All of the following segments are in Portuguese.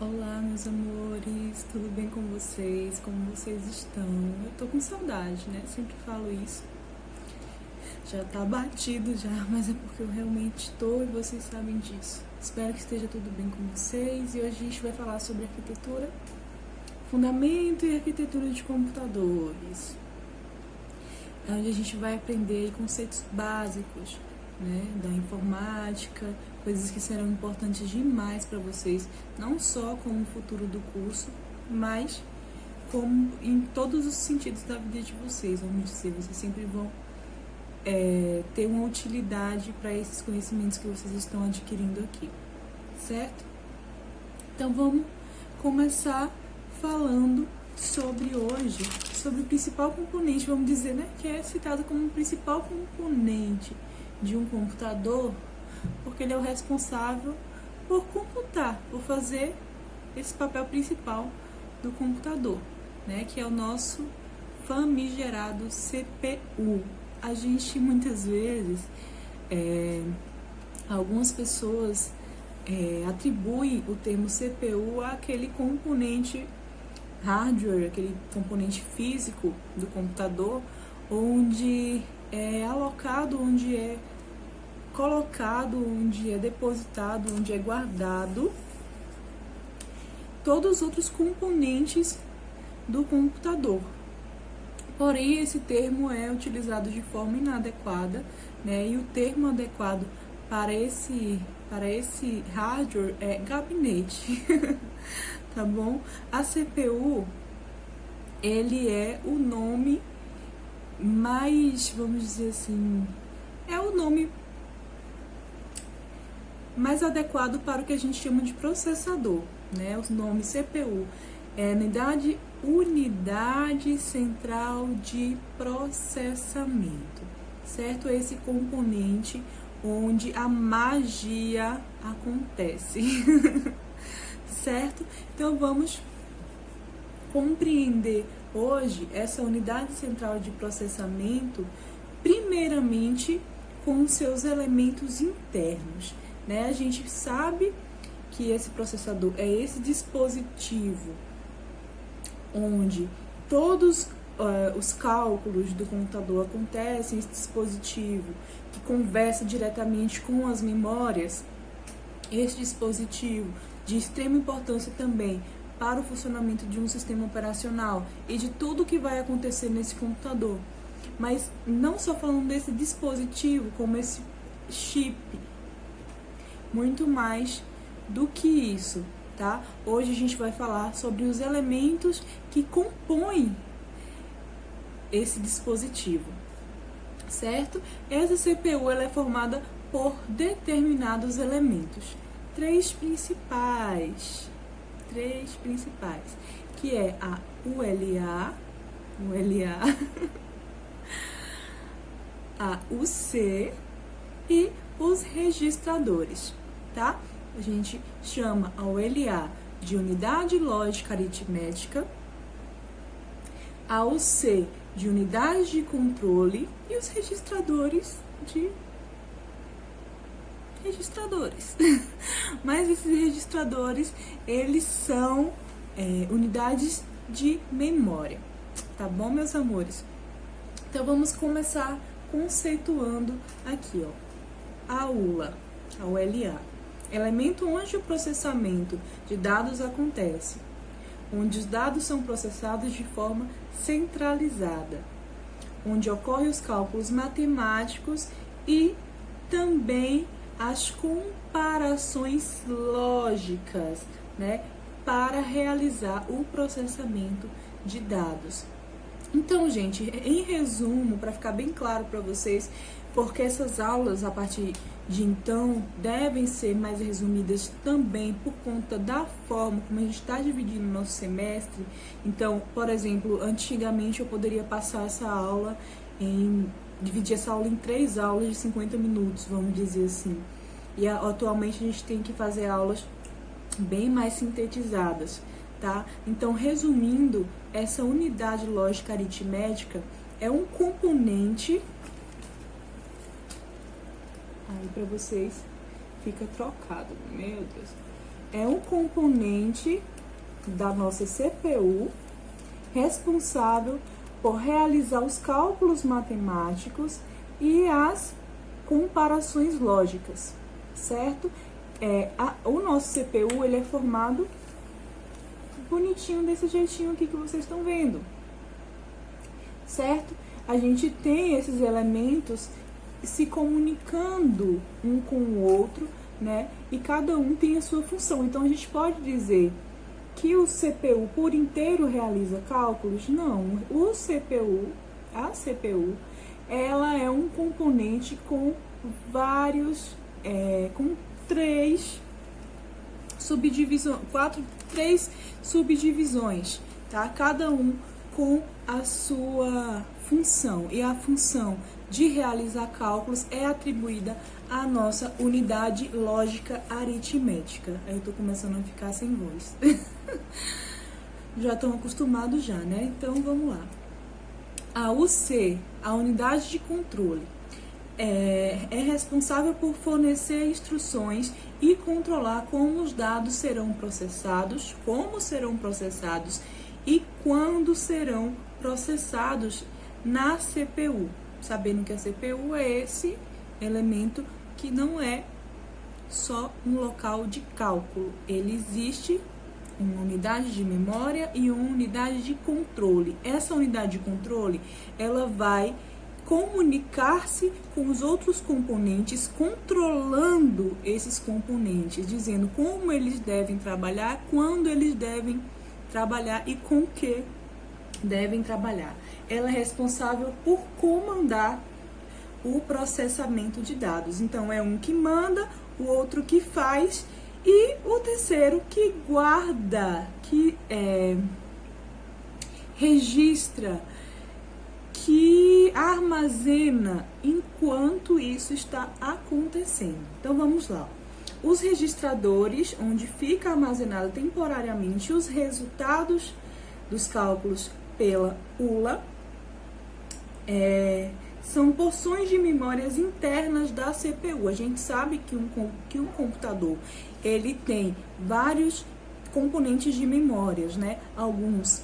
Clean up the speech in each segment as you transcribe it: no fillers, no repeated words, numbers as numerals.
Olá, meus amores, tudo bem com vocês? Como vocês estão? Eu tô com saudade, né? Sempre falo isso. Já tá batido já, mas é porque eu realmente tô e vocês sabem disso. Espero que esteja tudo bem com vocês e hoje a gente vai falar sobre arquitetura, fundamento e arquitetura de computadores. É onde a gente vai aprender conceitos básicos, né, da informática, coisas que serão importantes demais para vocês, não só como o futuro do curso, mas como em todos os sentidos da vida de vocês. Vamos dizer, vocês sempre vão ter uma utilidade para esses conhecimentos que vocês estão adquirindo aqui, certo? Então vamos começar falando sobre o principal componente, vamos dizer, né, que é citado como o principal componente de um computador, porque ele é o responsável por computar, por fazer esse papel principal do computador, né, que é o nosso famigerado CPU. A gente muitas vezes, algumas pessoas atribuem o termo CPU àquele componente hardware, aquele componente físico do computador, onde é alocado, onde é colocado, onde é depositado, onde é guardado todos os outros componentes do computador. Porém, esse termo é utilizado de forma inadequada, né? E o termo adequado para esse hardware é gabinete, tá bom? A CPU, ele é o nome mais, vamos dizer assim, é o nome mais adequado para o que a gente chama de processador, né? O nome CPU é unidade central de processamento, certo? Esse componente onde a magia acontece, certo? Então vamos compreender hoje essa unidade central de processamento, primeiramente com seus elementos internos, né? A gente sabe que esse processador é esse dispositivo onde todos os cálculos do computador acontecem, esse dispositivo que conversa diretamente com as memórias, esse dispositivo de extrema importância também para o funcionamento de um sistema operacional e de tudo que vai acontecer nesse computador. Mas não só falando desse dispositivo, como esse chip, muito mais do que isso, tá? Hoje a gente vai falar sobre os elementos que compõem esse dispositivo, certo? Essa CPU ela é formada por determinados elementos, três principais, que é a ULA, a UC e os registradores, tá? A gente chama a ULA de unidade lógica aritmética, a UC de unidade de controle e os registradores de registradores. Mas esses registradores, eles são unidades de memória, tá bom, meus amores? Então vamos começar conceituando aqui, ó, a ULA, a ULA, elemento onde o processamento de dados acontece, onde os dados são processados de forma centralizada, onde ocorrem os cálculos matemáticos e também as comparações lógicas, né, para realizar o processamento de dados. Então, gente, em resumo, para ficar bem claro para vocês, porque essas aulas, a partir de então, devem ser mais resumidas também por conta da forma como a gente está dividindo o nosso semestre. Então, por exemplo, antigamente eu poderia passar dividir essa aula em 3 aulas de 50 minutos, vamos dizer assim. E atualmente a gente tem que fazer aulas bem mais sintetizadas, tá? Então, resumindo, essa unidade lógica aritmética é um componente. Aí para vocês fica trocado, meu Deus. é um componente da nossa CPU responsável por realizar os cálculos matemáticos e as comparações lógicas, certo? O nosso CPU, ele é formado bonitinho desse jeitinho aqui que vocês estão vendo, certo? A gente tem esses elementos se comunicando um com o outro, né? E cada um tem a sua função. Então, a gente pode dizer que o CPU por inteiro realiza cálculos? Não. A CPU, ela é um componente com com três subdivisões, tá? Cada um com a sua função. E a função de realizar cálculos é atribuída à nossa unidade lógica aritmética. Aí eu tô começando a ficar sem voz. Já estão acostumados já, né? Então, vamos lá. A UC, a unidade de controle, é responsável por fornecer instruções e controlar como os dados serão processados, e quando serão processados na CPU. Sabendo que a CPU é esse elemento que não é só um local de cálculo. Ele existe uma unidade de memória e uma unidade de controle. Essa unidade de controle, ela vai comunicar-se com os outros componentes, controlando esses componentes, dizendo como eles devem trabalhar, quando eles devem trabalhar e com que devem trabalhar. Ela é responsável por comandar o processamento de dados. Então, é um que manda, o outro que faz e o terceiro que guarda, que registra, que armazena enquanto isso está acontecendo. Então, vamos lá. Os registradores, onde fica armazenado temporariamente os resultados dos cálculos pela ULA, são porções de memórias internas da CPU. A gente sabe que um computador, ele tem vários componentes de memórias, né? Alguns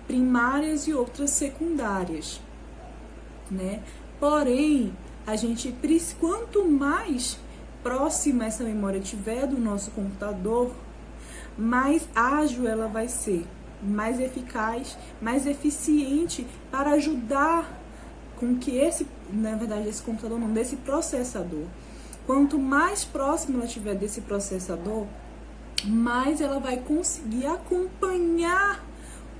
primárias e outras secundárias, né? Porém, quanto mais próxima essa memória tiver do nosso computador, mais ágil ela vai ser, mais eficaz, mais eficiente para ajudar com que esse computador não, desse processador. Quanto mais próximo ela estiver desse processador, mais ela vai conseguir acompanhar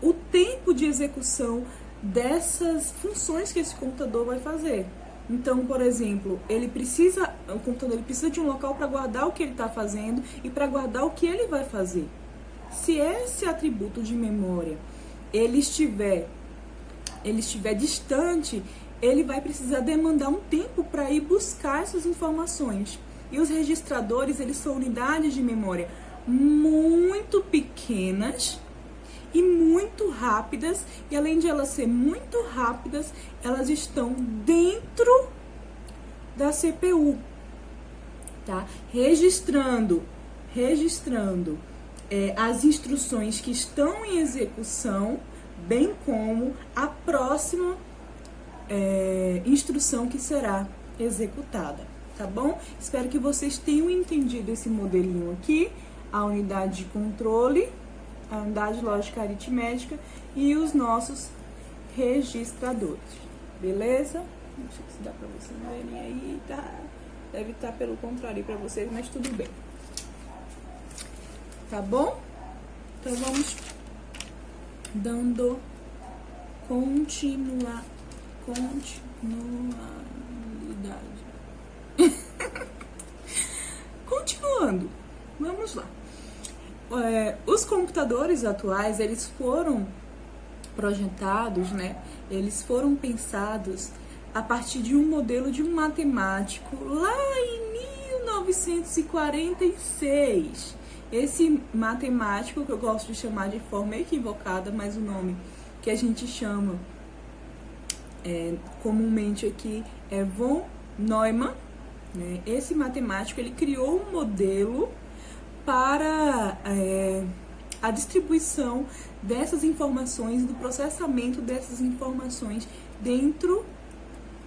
o tempo de execução dessas funções que esse computador vai fazer. Então, por exemplo, o computador precisa de um local para guardar o que ele está fazendo e para guardar o que ele vai fazer. Se esse atributo de memória ele estiver distante, ele vai precisar demandar um tempo para ir buscar essas informações. E os registradores, eles são unidades de memória muito pequenas e muito rápidas, e além de elas serem muito rápidas, elas estão dentro da CPU, tá? Registrando as instruções que estão em execução, bem como a próxima instrução que será executada, tá bom? Espero que vocês tenham entendido esse modelinho aqui, a unidade de controle, a unidade lógica aritmética e os nossos registradores, beleza? Não sei se dá pra vocês verem aí, tá? Deve estar pelo contrário para vocês, mas tudo bem. Tá bom? Então vamos dando continuidade. Continuando, vamos lá. Os computadores atuais, eles foram projetados, né? Eles foram pensados a partir de um modelo de um matemático lá em 1946. Esse matemático, que eu gosto de chamar de forma equivocada, mas o nome que a gente chama comumente aqui é von Neumann, né? Esse matemático, ele criou um modelo para a distribuição dessas informações, do processamento dessas informações dentro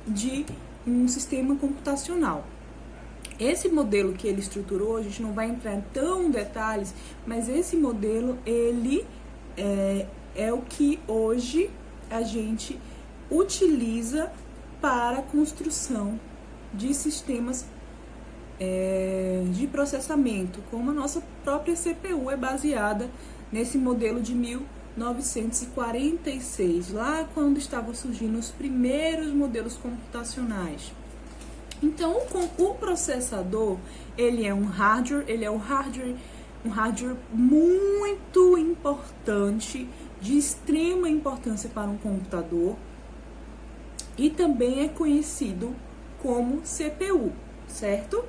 de um sistema computacional. Esse modelo que ele estruturou, a gente não vai entrar tão em detalhes, mas esse modelo, ele é o que hoje a gente utiliza para a construção de sistemas de processamento, como a nossa própria CPU é baseada nesse modelo de 1946, lá quando estavam surgindo os primeiros modelos computacionais. Então, o processador, ele é um hardware, um hardware muito importante, de extrema importância para um computador, e também é conhecido como CPU, certo?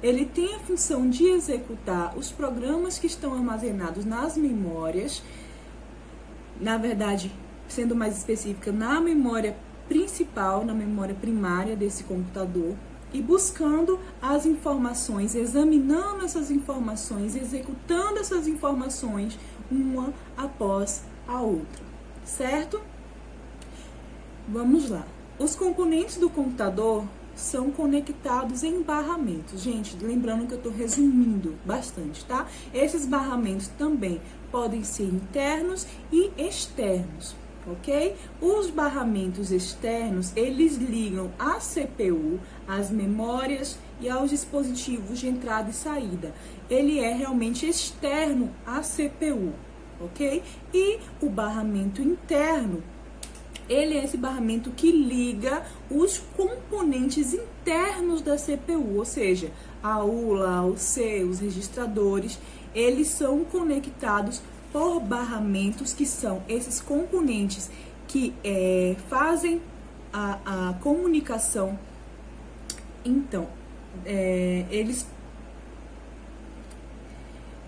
Ele tem a função de executar os programas que estão armazenados nas memórias, na verdade, sendo mais específica, na memória principal, na memória primária desse computador, e buscando as informações, examinando essas informações, executando essas informações uma após a outra, certo? Vamos lá. Os componentes do computador são conectados em barramentos. Gente, lembrando que eu estou resumindo bastante, tá? Esses barramentos também podem ser internos e externos, ok? Os barramentos externos, eles ligam a CPU, as memórias e aos dispositivos de entrada e saída. Ele é realmente externo à CPU, ok? E o barramento interno, ele é esse barramento que liga os componentes internos da CPU, ou seja, a ULA, a UC, os registradores, eles são conectados por barramentos, que são esses componentes que fazem a comunicação. Então,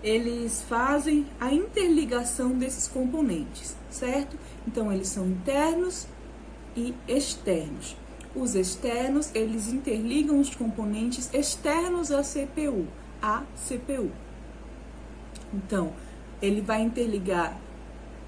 eles fazem a interligação desses componentes, certo? Então, eles são internos e externos. Os externos, eles interligam os componentes externos à CPU, Então, ele vai interligar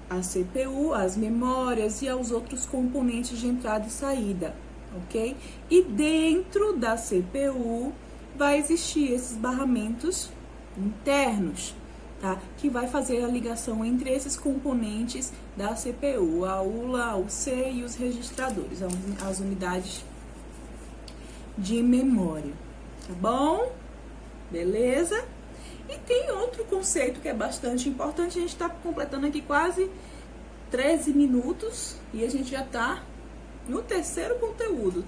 a CPU, as memórias e aos outros componentes de entrada e saída, ok? E dentro da CPU vai existir esses barramentos internos, tá? Que vai fazer a ligação entre esses componentes da CPU, a ULA, a UC e os registradores, as unidades de memória, tá bom? Beleza? E tem outro conceito que é bastante importante. A gente está completando aqui quase 13 minutos e a gente já está no terceiro conteúdo.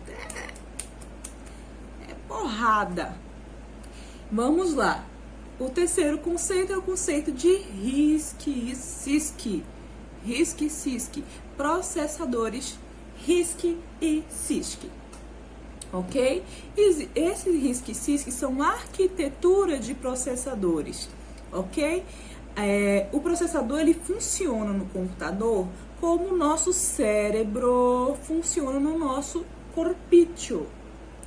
É porrada. Vamos lá. O terceiro conceito é o conceito de RISC-CISC. RISC-CISC. Processadores RISC e CISC. Ok? Esses RISC-CISC são arquitetura de processadores, ok? O processador, ele funciona no computador como o nosso cérebro funciona no nosso corpício,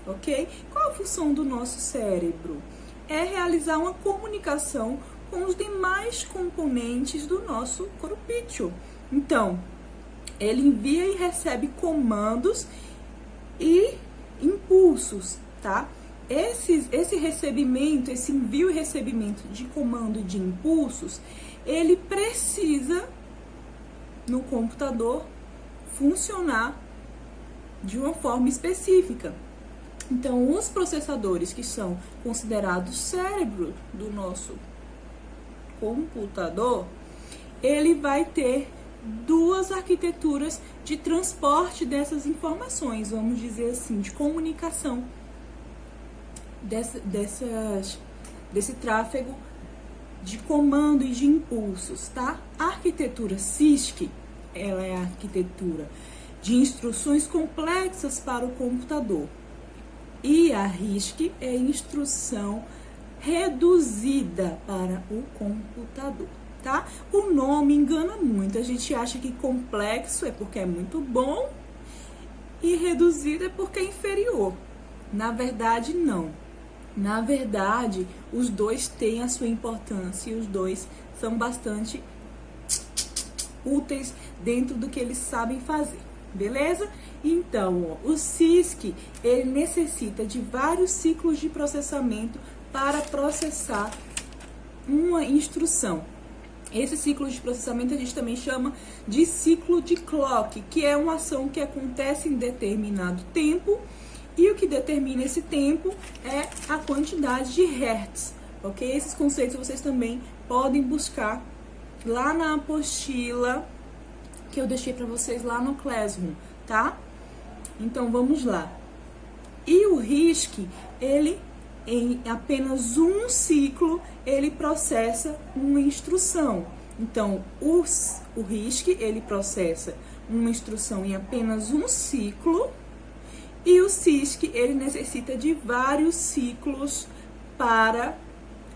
ok? Qual a função do nosso cérebro? É realizar uma comunicação com os demais componentes do nosso corpício. Então, ele envia e recebe comandos e impulsos, tá? Esse recebimento, esse envio e recebimento de comando de impulsos, ele precisa, no computador, funcionar de uma forma específica. Então, os processadores que são considerados cérebro do nosso computador, ele vai ter duas arquiteturas de transporte dessas informações, vamos dizer assim, de comunicação desse tráfego de comando e de impulsos, tá? A arquitetura CISC, ela é a arquitetura de instruções complexas para o computador. E a RISC é instrução reduzida para o computador, tá? O nome engana muito. A gente acha que complexo é porque é muito bom e reduzido é porque é inferior. Na verdade, não. Na verdade, os dois têm a sua importância e os dois são bastante úteis dentro do que eles sabem fazer, beleza? Então, ó, o CISC, ele necessita de vários ciclos de processamento para processar uma instrução. Esse ciclo de processamento a gente também chama de ciclo de clock, que é uma ação que acontece em determinado tempo e o que determina esse tempo é a quantidade de hertz, ok? Esses conceitos vocês também podem buscar lá na apostila que eu deixei para vocês lá no Classroom, tá? Então vamos lá. E o RISC, ele em apenas um ciclo, ele processa uma instrução. Então, o RISC, ele processa uma instrução em apenas um ciclo, e o CISC, ele necessita de vários ciclos para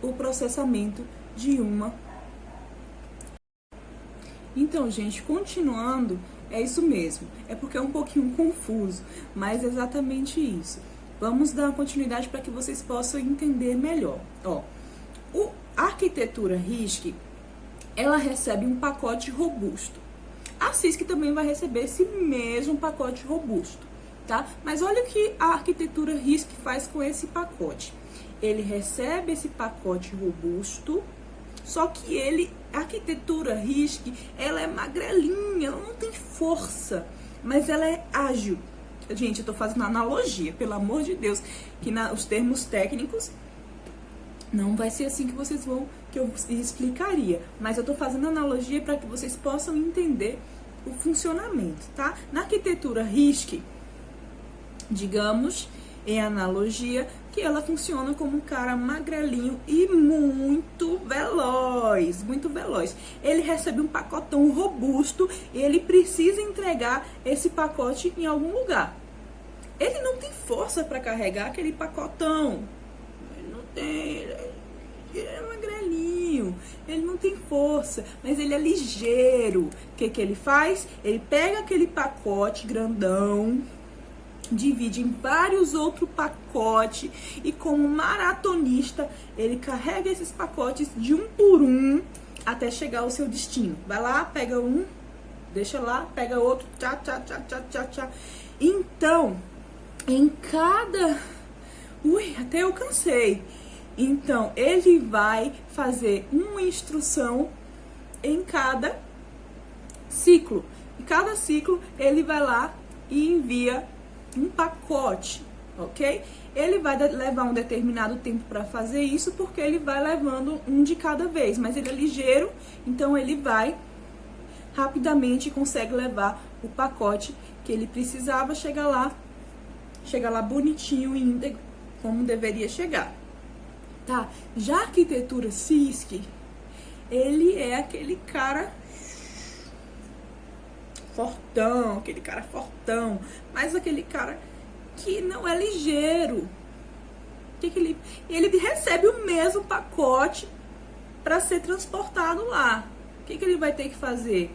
o processamento de uma. Então, gente, continuando, é isso mesmo. É porque é um pouquinho confuso, mas é exatamente isso. Vamos dar uma continuidade para que vocês possam entender melhor. Ó, a arquitetura RISC, ela recebe um pacote robusto. A CISC também vai receber esse mesmo pacote robusto, tá? Mas olha o que a arquitetura RISC faz com esse pacote. Ele recebe esse pacote robusto, só que a arquitetura RISC, ela é magrelinha, ela não tem força, mas ela é ágil. Gente, eu tô fazendo analogia, pelo amor de Deus, que os termos técnicos não vai ser assim que eu explicaria, mas eu tô fazendo analogia para que vocês possam entender o funcionamento, tá? Na arquitetura RISC, digamos, em analogia, que ela funciona como um cara magrelinho e muito veloz, muito veloz. Ele recebe um pacotão robusto e ele precisa entregar esse pacote em algum lugar. Ele não tem força para carregar aquele pacotão. Ele não tem, ele é magrelinho, ele não tem força, mas ele é ligeiro. O que ele faz? Ele pega aquele pacote grandão, divide em vários outros pacotes e como maratonista, ele carrega esses pacotes de um por um até chegar ao seu destino. Vai lá, pega um, deixa lá, pega outro, tchá, tchá, tchá, tchá, tchá, tchá. Então, em cada... Ui, até eu cansei. Então, ele vai fazer uma instrução em cada ciclo. Em cada ciclo, ele vai lá e envia um pacote, ok? Ele vai levar um determinado tempo para fazer isso, porque ele vai levando um de cada vez, mas ele é ligeiro, então ele vai rapidamente, consegue levar o pacote que ele precisava, chega lá bonitinho e íntegro, como deveria chegar, tá? Já a arquitetura CISC, ele é aquele cara fortão, aquele cara fortão, mas aquele cara que não é ligeiro. Ele recebe o mesmo pacote para ser transportado lá. O que ele vai ter que fazer?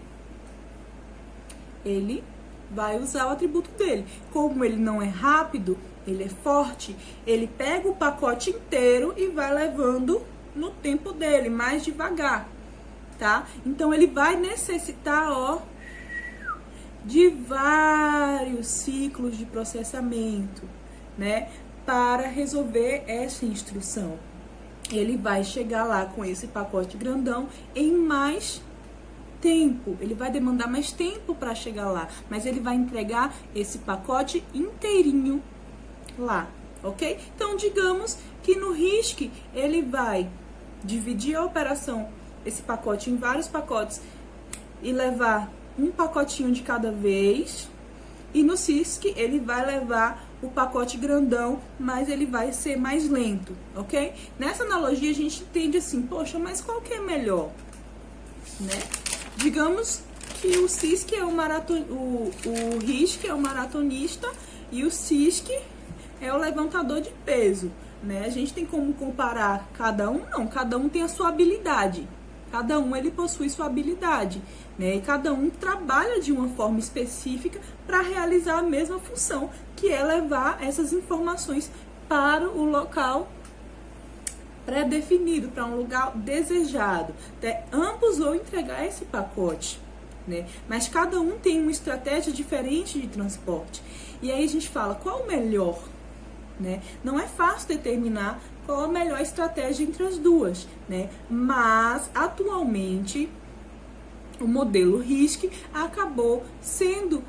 Ele vai usar o atributo dele. Como ele não é rápido, ele é forte, ele pega o pacote inteiro e vai levando no tempo dele, mais devagar, tá? Então ele vai necessitar, ó, de vários ciclos de processamento, né, para resolver essa instrução. Ele vai chegar lá com esse pacote grandão em mais tempo, ele vai demandar mais tempo para chegar lá, mas ele vai entregar esse pacote inteirinho lá, ok? Então, digamos que no RISC ele vai dividir a operação, esse pacote em vários pacotes e levar um pacotinho de cada vez, e no CISC ele vai levar o pacote grandão, mas ele vai ser mais lento, ok? Nessa analogia a gente entende assim, poxa, mas qual que é melhor, né? Digamos que o CISC é o RISC é o maratonista e o CISC é o levantador de peso, né? A gente tem como comparar cada um? Não, cada um tem a sua habilidade. Cada um ele possui sua habilidade, né? E cada um trabalha de uma forma específica para realizar a mesma função, que é levar essas informações para o local pré-definido, para um lugar desejado. Ambos vão entregar esse pacote, né? Mas cada um tem uma estratégia diferente de transporte. E aí a gente fala, qual o melhor? Né? Não é fácil determinar qual a melhor estratégia entre as duas, né? Mas atualmente o modelo RISC acabou sendo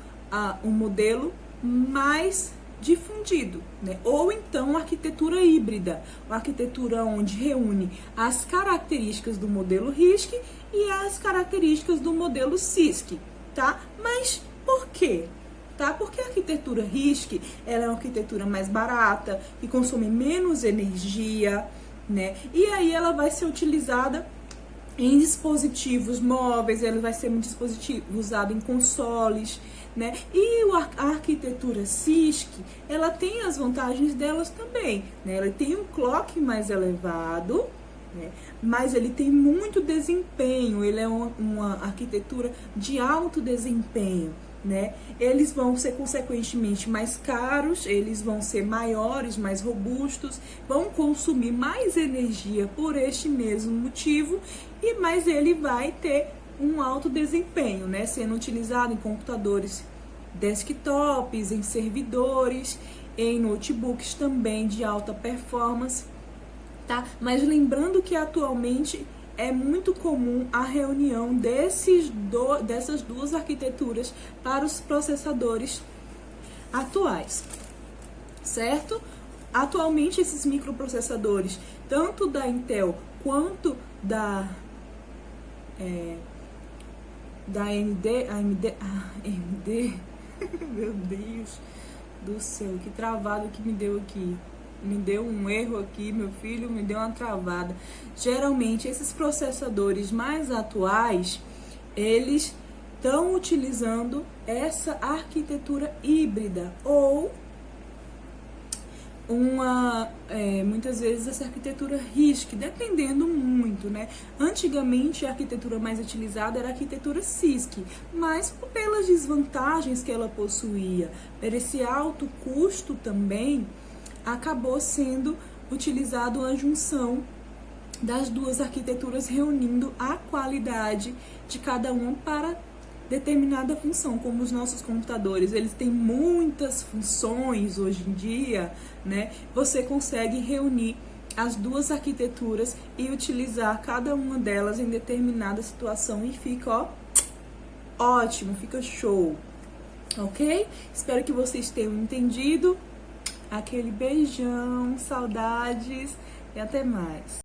um modelo mais difundido, né? Ou então a arquitetura híbrida, uma arquitetura onde reúne as características do modelo RISC e as características do modelo CISC, tá? Mas por quê? Tá? Porque a arquitetura RISC, ela é uma arquitetura mais barata, que consome menos energia, né? E aí ela vai ser utilizada em dispositivos móveis, ela vai ser um dispositivo usado em consoles, né? E a arquitetura CISC, ela tem as vantagens delas também, né? Ela tem um clock mais elevado, né? Mas ele tem muito desempenho, ele é uma arquitetura de alto desempenho, né? Eles vão ser consequentemente mais caros, eles vão ser maiores, mais robustos, vão consumir mais energia por este mesmo motivo, mas ele vai ter um alto desempenho, né? Sendo utilizado em computadores desktops, em servidores, em notebooks também de alta performance, tá? Mas lembrando que atualmente é muito comum a reunião dessas duas arquiteturas para os processadores atuais, certo? Atualmente esses microprocessadores, tanto da Intel quanto da AMD, meu Deus do céu, que travado que me deu aqui. Me deu um erro aqui, meu filho, me deu uma travada. Geralmente, esses processadores mais atuais, eles estão utilizando essa arquitetura híbrida ou muitas vezes essa arquitetura RISC, dependendo muito, né? Antigamente a arquitetura mais utilizada era a arquitetura CISC, mas pelas desvantagens que ela possuía, por esse alto custo também, acabou sendo utilizado a junção das duas arquiteturas, reunindo a qualidade de cada uma para determinada função. Como os nossos computadores, eles têm muitas funções hoje em dia, né? Você consegue reunir as duas arquiteturas e utilizar cada uma delas em determinada situação e fica, ó, ótimo, fica show, ok? Espero que vocês tenham entendido. Aquele beijão, saudades e até mais.